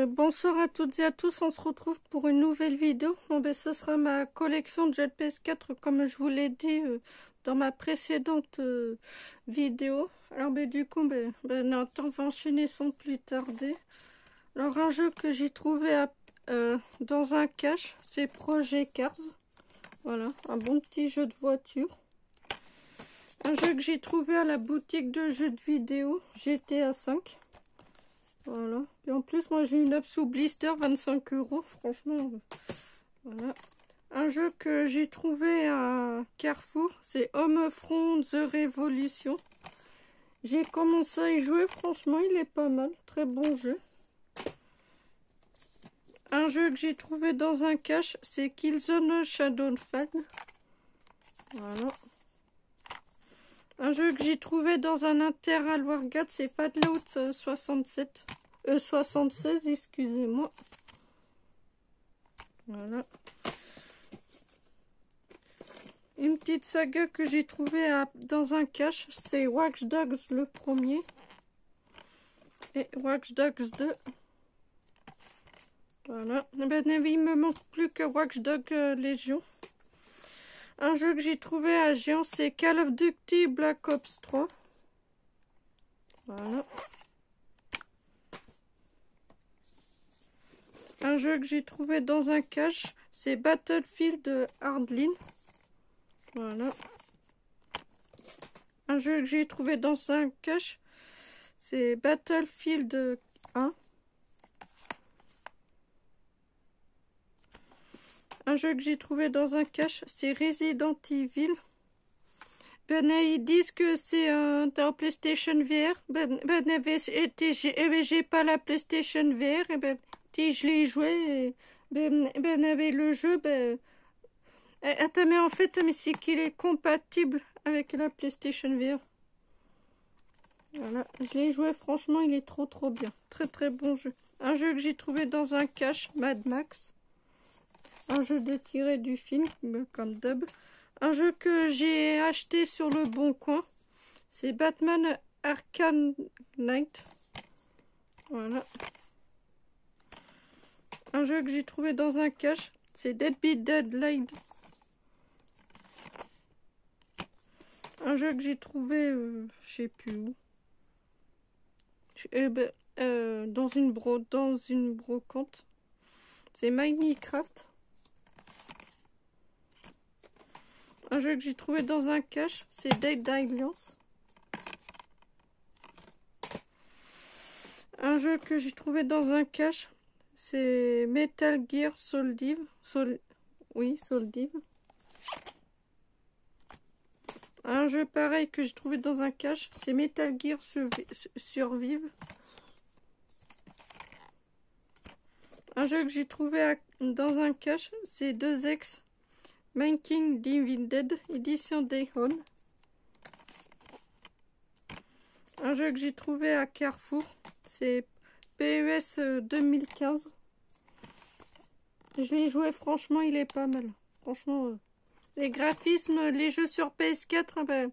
Bonsoir à toutes et à tous, on se retrouve pour une nouvelle vidéo. Bon, ce sera ma collection de jeux de PS4 comme je vous l'ai dit dans ma précédente vidéo. Alors du coup, on va enchaîner sans plus tarder. Alors un jeu que j'ai trouvé dans un cache, c'est Project Cars. Voilà, un bon petit jeu de voiture. Un jeu que j'ai trouvé à la boutique de jeux de vidéo, GTA 5. Voilà. Et en plus, moi, j'ai une up sous blister, 25 €. Franchement, voilà. Un jeu que j'ai trouvé à Carrefour, c'est Homefront The Revolution. J'ai commencé à y jouer, franchement, il est pas mal. Très bon jeu. Un jeu que j'ai trouvé dans un cache, c'est Killzone Shadowfall. Voilà. Un jeu que j'ai trouvé dans un Inter Wargate, c'est Fallout 76, excusez-moi. Voilà. Une petite saga que j'ai trouvée dans un cache, c'est Watch Dogs le premier. Et Watch Dogs 2. Voilà. Il me manque plus que Watch Dogs Légion. Un jeu que j'ai trouvé à Géant, c'est Call of Duty Black Ops 3. Voilà. Un jeu que j'ai trouvé dans un cache, c'est Battlefield Hardline. Voilà. Un jeu que j'ai trouvé dans un cache, c'est Battlefield 1. Un jeu que j'ai trouvé dans un cache, c'est Resident Evil. Ils disent que c'est un PlayStation VR. J'ai pas la PlayStation VR. Et je l'ai joué. Avec le jeu. Attends, mais en fait, c'est qu'il est compatible avec la PlayStation VR. Voilà, je l'ai joué. Franchement, il est trop bien. Très bon jeu. Un jeu que j'ai trouvé dans un cache, Mad Max. Un jeu de tiré du film, comme d'hab. Un jeu que j'ai acheté sur le Bon Coin, c'est Batman Arkham Knight. Voilà. Un jeu que j'ai trouvé dans un cache, c'est Dead Beat Deadlight. Un jeu que j'ai trouvé, je sais plus où. Dans une brocante. C'est Minecraft. Un jeu que j'ai trouvé dans un cache, c'est Dead Alliance. Un jeu que j'ai trouvé dans un cache, c'est Metal Gear Solid. Solid. Un jeu pareil que j'ai trouvé dans un cache, c'est Metal Gear Survive. Un jeu que j'ai trouvé dans un cache, c'est 2X. Making Divided, édition Day One. Un jeu que j'ai trouvé à Carrefour, c'est PES 2015. Je l'ai joué, franchement, il est pas mal. Franchement, les graphismes, les jeux sur PS4,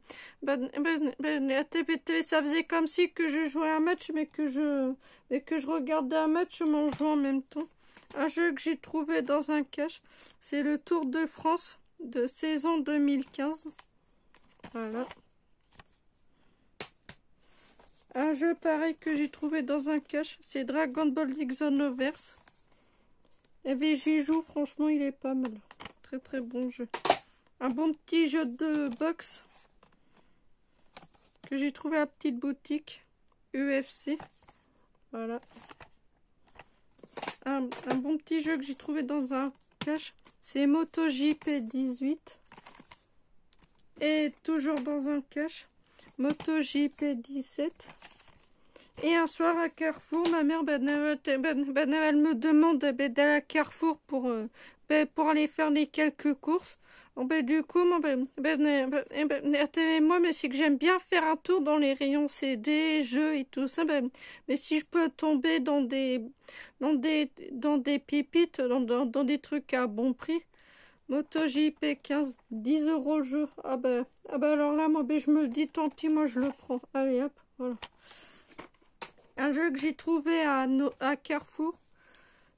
ça faisait comme si que je jouais un match, mais que je regardais un match en jouant en même temps. Un jeu que j'ai trouvé dans un cache, c'est le Tour de France de saison 2015. Voilà. Un jeu pareil que j'ai trouvé dans un cache, c'est Dragon Ball Z Xenoverse. Et bien j'y joue, franchement il est pas mal. Très bon jeu. Un bon petit jeu de boxe que j'ai trouvé à la petite boutique UFC. Voilà. Un bon petit jeu que j'ai trouvé dans un cache, c'est MotoGP 18. Et toujours dans un cache, MotoGP 17. Et un soir à Carrefour, ma mère elle me demande d'aller à Carrefour pour aller faire les quelques courses. Du coup, moi, mais c'est que j'aime bien faire un tour dans les rayons CD, jeux et tout ça. Mais si je peux tomber dans des pépites, dans des trucs à bon prix. MotoGP 15, 10 € le jeu. Alors là, moi, je me le dis, tant pis, moi, je le prends. Allez, hop, voilà. Un jeu que j'ai trouvé à Carrefour,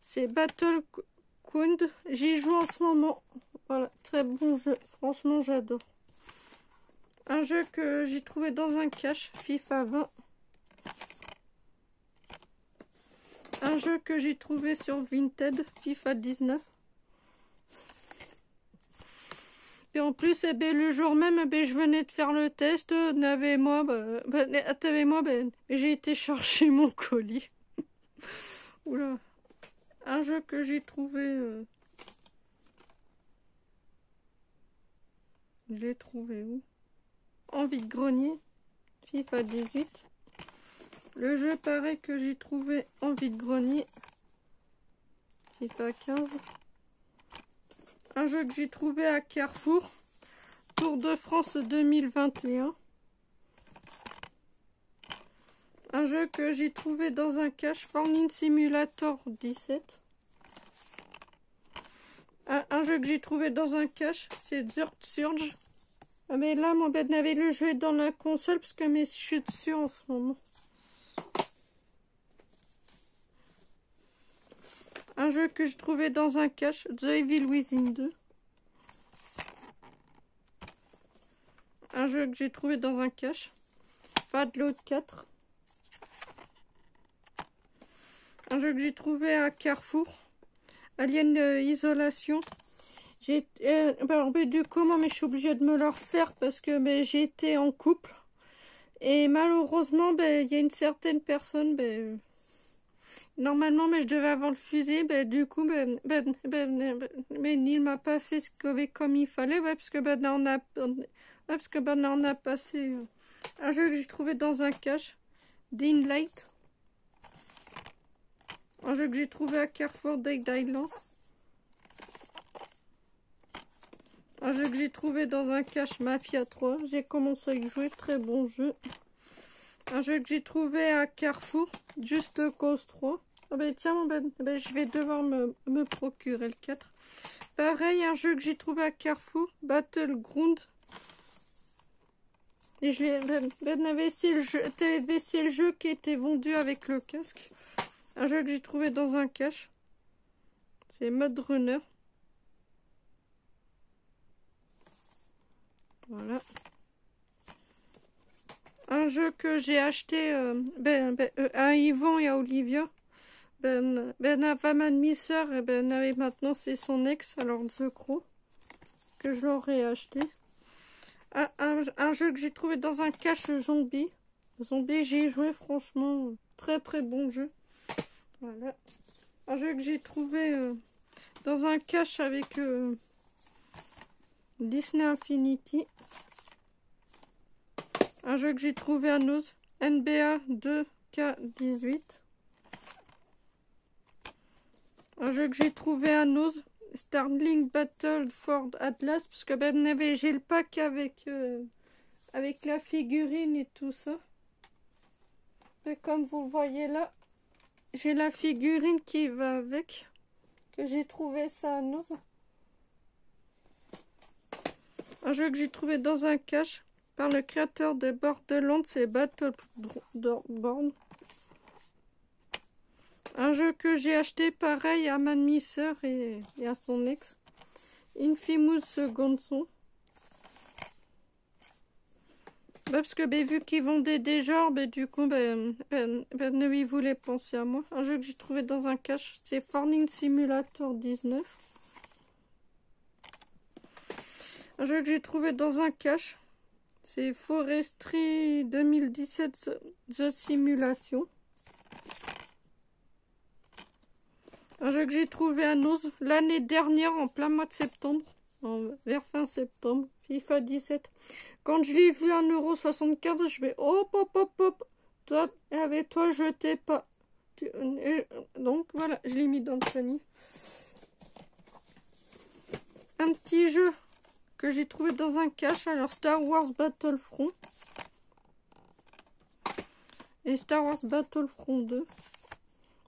C'est Battlegrounds. J'y joue en ce moment. Voilà, très bon jeu. Franchement, j'adore. Un jeu que j'ai trouvé dans un cache, FIFA 20. Un jeu que j'ai trouvé sur Vinted, FIFA 19. Et en plus, eh ben, le jour même, eh ben, je venais de faire le test. J'ai été chercher mon colis. Oula. Un jeu que j'ai trouvé. Je l'ai trouvé où? En vide-grenier. FIFA 18. Le jeu pareil que j'ai trouvé en vide-grenier. FIFA 15. Un jeu que j'ai trouvé à Carrefour. Tour de France 2021. Un jeu que j'ai trouvé dans un cache. Farming Simulator 17. Un jeu que j'ai trouvé dans un cache. C'est Dirt Surge. Ah mais là, mon bête n'avait le jeu dans la console parce que je suis dessus en ce moment. Un jeu que j'ai trouvé dans un cache, The Evil Within 2. Un jeu que j'ai trouvé dans un cache, Fadload 4. Un jeu que j'ai trouvé à Carrefour, Alien Isolation. Du coup, moi, je suis obligée de me le refaire parce que j'ai été en couple. Et malheureusement, il y a une certaine personne... normalement, je devais avoir le fusil, du coup, il m'a pas fait comme il fallait, parce que on a passé un jeu que j'ai trouvé dans un cache, Dying Light. Un jeu que j'ai trouvé à Carrefour, Dead Island. Un jeu que j'ai trouvé dans un cache, Mafia 3. J'ai commencé à y jouer, très bon jeu. Un jeu que j'ai trouvé à Carrefour, Just Cause 3. Oh tiens, je vais devoir me procurer le 4. Pareil, un jeu que j'ai trouvé à Carrefour, Battlegrounds. Et c'est le jeu qui était vendu avec le casque. Un jeu que j'ai trouvé dans un cache. C'est Mode Runner. Voilà. Un jeu que j'ai acheté à Yvan et à Olivia. Pas ma demi-sœur et maintenant c'est son ex, alors The Crow, que je leur ai acheté. Un jeu que j'ai trouvé dans un cache, Zombie. Zombie, j'y ai joué, franchement, très très bon jeu. Voilà. Un jeu que j'ai trouvé dans un cache avec Disney Infinity. Un jeu que j'ai trouvé à Noz, NBA 2K18. Un jeu que j'ai trouvé à Noz, Starlink Battle for Atlas, parce que j'ai le pack avec la figurine et tout ça. Et comme vous le voyez là, j'ai la figurine qui va avec, que j'ai trouvé ça à Noz. Un jeu que j'ai trouvé dans un cache par le créateur de Borderlands, c'est Battleborn. Un jeu que j'ai acheté pareil à ma demi-sœur et à son ex. Infamous Second Son. Parce que vu qu'ils vendaient des genres, du coup, ils voulaient penser à moi. Un jeu que j'ai trouvé dans un cache, c'est Farming Simulator 19. Un jeu que j'ai trouvé dans un cache, c'est Forestry 2017 The Simulation. Un jeu que j'ai trouvé à Noz l'année dernière en plein mois de septembre, vers fin septembre, FIFA 17. Quand je l'ai vu à 1,75 €, je vais hop. Toi, avec toi, je t'ai pas. Donc voilà, je l'ai mis dans le panier. Un petit jeu que j'ai trouvé dans un cache, alors Star Wars Battlefront. Et Star Wars Battlefront 2.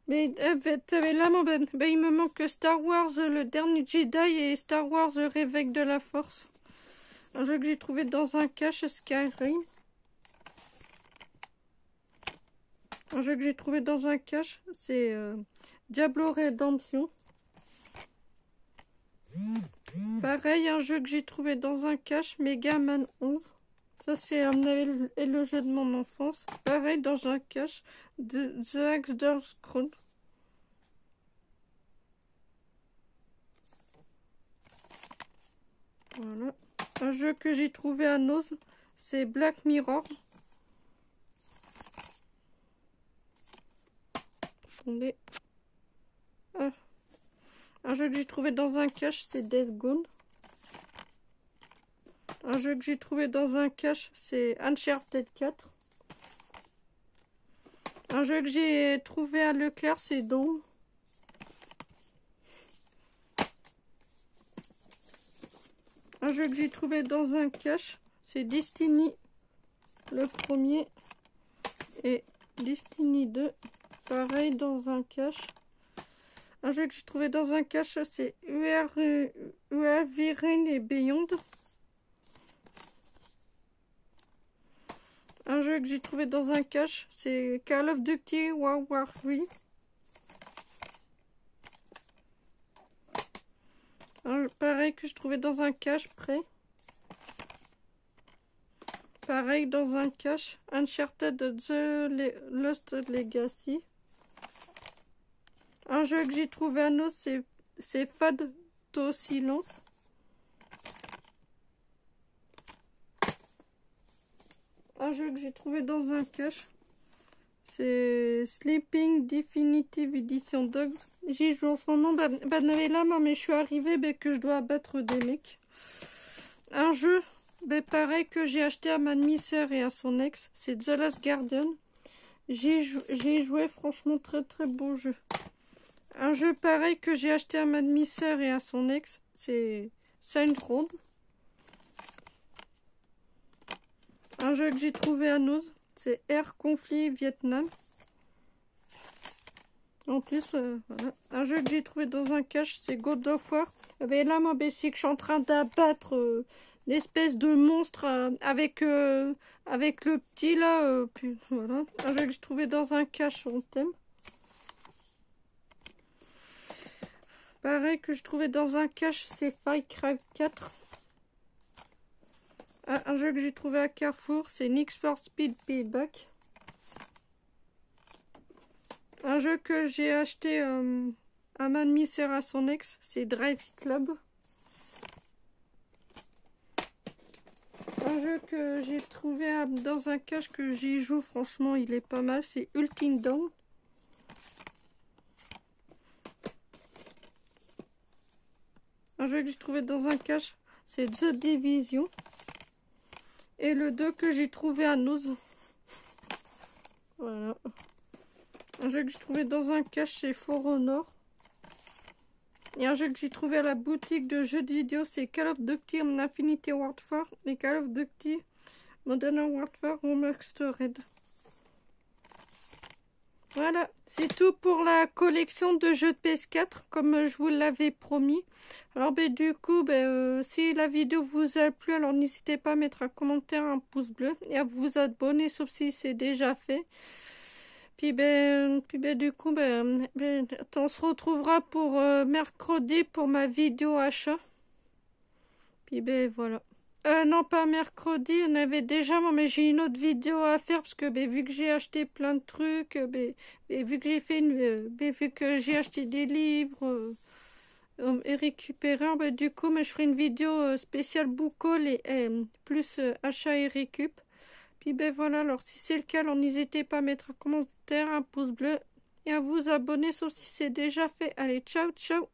Mais là, il me manque que Star Wars, le dernier Jedi et Star Wars, le réveil de la force. Un jeu que j'ai trouvé dans un cache, Skyrim. Un jeu que j'ai trouvé dans un cache, c'est Diablo Redemption. Pareil, un jeu que j'ai trouvé dans un cache, Mega Man 11. Ça, c'est le jeu de mon enfance. Pareil, dans un cache, de The Elder Scrolls. Voilà. Un jeu que j'ai trouvé à Nose, c'est Black Mirror. Attendez. Ah. Un jeu que j'ai trouvé dans un cache, c'est Death Gone. Un jeu que j'ai trouvé dans un cache, c'est Uncharted 4. Un jeu que j'ai trouvé à Leclerc, c'est Dawn. Un jeu que j'ai trouvé dans un cache, c'est Destiny, le premier. Et Destiny 2, pareil, dans un cache. Un jeu que j'ai trouvé dans un cache, c'est UAV Rain et Beyond. Un jeu que j'ai trouvé dans un cache, c'est Call of Duty World War 3. Pareil que je trouvais dans un cache prêt. Pareil dans un cache, Uncharted The Lost Legacy. Un jeu que j'ai trouvé à nous, c'est Fade to Silence. Un jeu que j'ai trouvé dans un cache, c'est Sleeping Definitive Edition Dogs. J'y joue en ce moment, là, mais je suis arrivée que je dois abattre des mecs. Un jeu, pareil que j'ai acheté à ma demi-sœur et à son ex, c'est The Last Guardian. J'ai joué, franchement, très beau jeu. Un jeu pareil que j'ai acheté à ma demi-sœur et à son ex, c'est Saints Row. Un jeu que j'ai trouvé à Nose, c'est Air Conflit Vietnam. En plus, voilà. Un jeu que j'ai trouvé dans un cache, c'est God of War. Et là, moi, c'est que je suis en train d'abattre l'espèce de monstre avec le petit là. Puis, voilà. Un jeu que j'ai trouvé dans un cache en thème. Pareil que je trouvais dans un cache, c'est Far Cry 4. Un jeu que j'ai trouvé à Carrefour, c'est Need for Speed Payback. Un jeu que j'ai acheté à ma demi-sœur à son ex, c'est Drive Club. Un jeu que j'ai trouvé dans un cache que j'y joue, franchement, il est pas mal, c'est Ultimate Dawn. Un jeu que j'ai trouvé dans un cache, c'est The Division. Et le 2 que j'ai trouvé à Nose. Voilà. Un jeu que j'ai trouvé dans un cache, c'est For Honor. Et un jeu que j'ai trouvé à la boutique de jeux de vidéo, c'est Call of Duty Infinity Warfare et Call of Duty Modern Warfare Remastered. Voilà, c'est tout pour la collection de jeux de PS4, comme je vous l'avais promis. Alors du coup, si la vidéo vous a plu, alors n'hésitez pas à mettre un commentaire, un pouce bleu et à vous abonner, sauf si c'est déjà fait. Puis du coup, on se retrouvera pour mercredi pour ma vidéo achat. Puis voilà. Non, pas mercredi, on avait déjà, mais j'ai une autre vidéo à faire parce que vu que j'ai acheté plein de trucs, vu que j'ai fait vu que j'ai acheté des livres et récupéré, du coup, je ferai une vidéo spéciale book haul et plus achat et récup. Puis voilà, alors si c'est le cas, alors n'hésitez pas à mettre un commentaire, un pouce bleu et à vous abonner, sauf si c'est déjà fait. Allez, ciao, ciao!